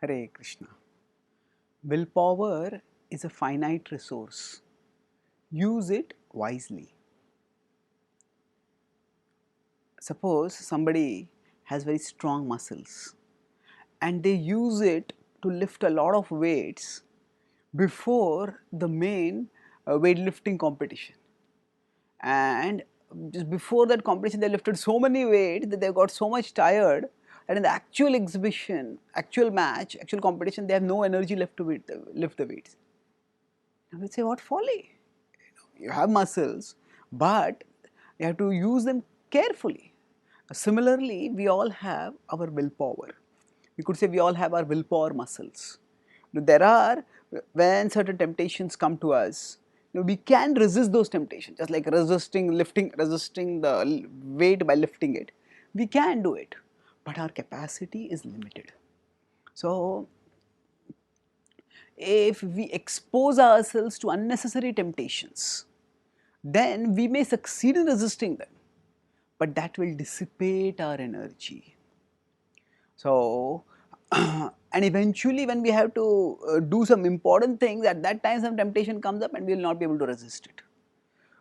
Hare Krishna. Willpower is a finite resource. Use it wisely. Suppose somebody has very strong muscles and they use it to lift a lot of weights before the main weightlifting competition. And just before that competition, they lifted so many weights that they got so much tired that in the actual exhibition, actual match, actual competition, they have no energy left to lift the weights. And we say, what folly! You have muscles, but you have to use them carefully. Similarly, we all have our willpower. We could say we all have our willpower muscles. There are, when certain temptations come to us, we can resist those temptations, just like resisting the weight by lifting it. We can do it, but our capacity is limited. So, if we expose ourselves to unnecessary temptations, then we may succeed in resisting them, but that will dissipate our energy. So, and eventually when we have to do some important things, at that time some temptation comes up and we will not be able to resist it.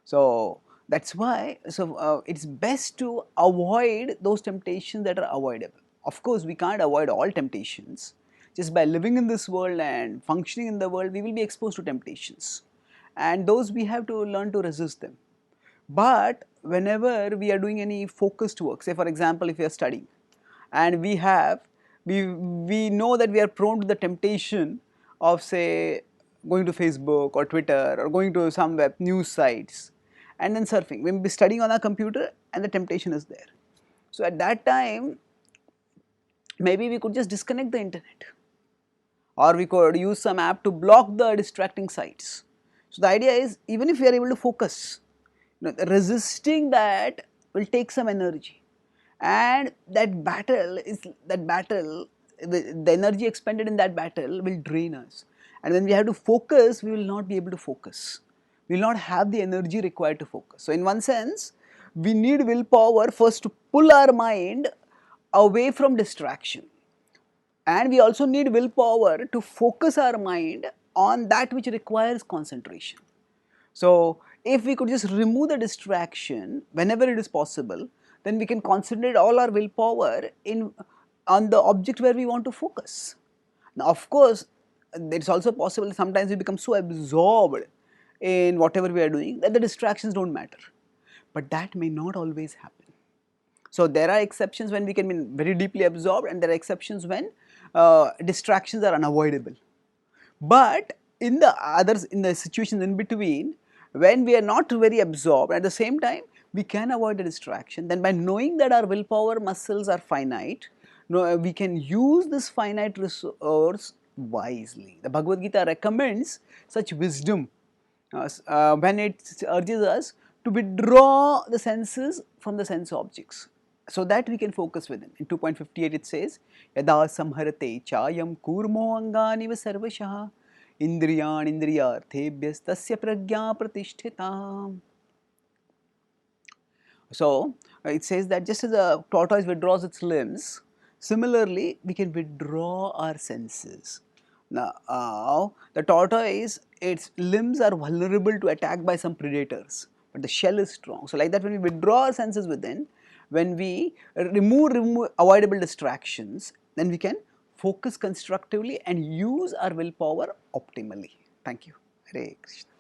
So, that is why it's best to avoid those temptations that are avoidable. Of course, we can't avoid all temptations. Just by living in this world and functioning in the world, we will be exposed to temptations, and those we have to learn to resist them. But whenever we are doing any focused work, say for example, if we are studying and we know that we are prone to the temptation of, say, going to Facebook or Twitter or going to some web news sites and then surfing. We may be studying on our computer and the temptation is there. So at that time, maybe we could just disconnect the internet, or we could use some app to block the distracting sites. So the idea is, even if we are able to focus, resisting that will take some energy, and the energy expended in that battle will drain us, and when we have to focus, we will not be able to focus. We will not have the energy required to focus. So in one sense, we need willpower first to pull our mind away from distraction, and we also need willpower to focus our mind on that which requires concentration. So, if we could just remove the distraction whenever it is possible, then we can concentrate all our willpower on the object where we want to focus. Now, of course, it's also possible sometimes we become so absorbed in whatever we are doing that the distractions don't matter, but that may not always happen. So there are exceptions when we can be very deeply absorbed, and there are exceptions when distractions are unavoidable. But in the situations in between, when we are not very absorbed, at the same time we can avoid the distraction. Then by knowing that our willpower muscles are finite, we can use this finite resource wisely. The Bhagavad Gita recommends such wisdom when it urges us to withdraw the senses from the sense objects, so that we can focus within. In 2.58 it says, Yada samharate chayam kurmo angani va sarvashah indriyan indriyarthebhyas tasya pragya pratishthitam. So it says that just as a tortoise withdraws its limbs, similarly we can withdraw our senses. Now the tortoise, its limbs are vulnerable to attack by some predators, but the shell is strong. So like that, when we withdraw our senses within, when we remove avoidable distractions, then we can focus constructively and use our willpower optimally. Thank you. Hare Krishna.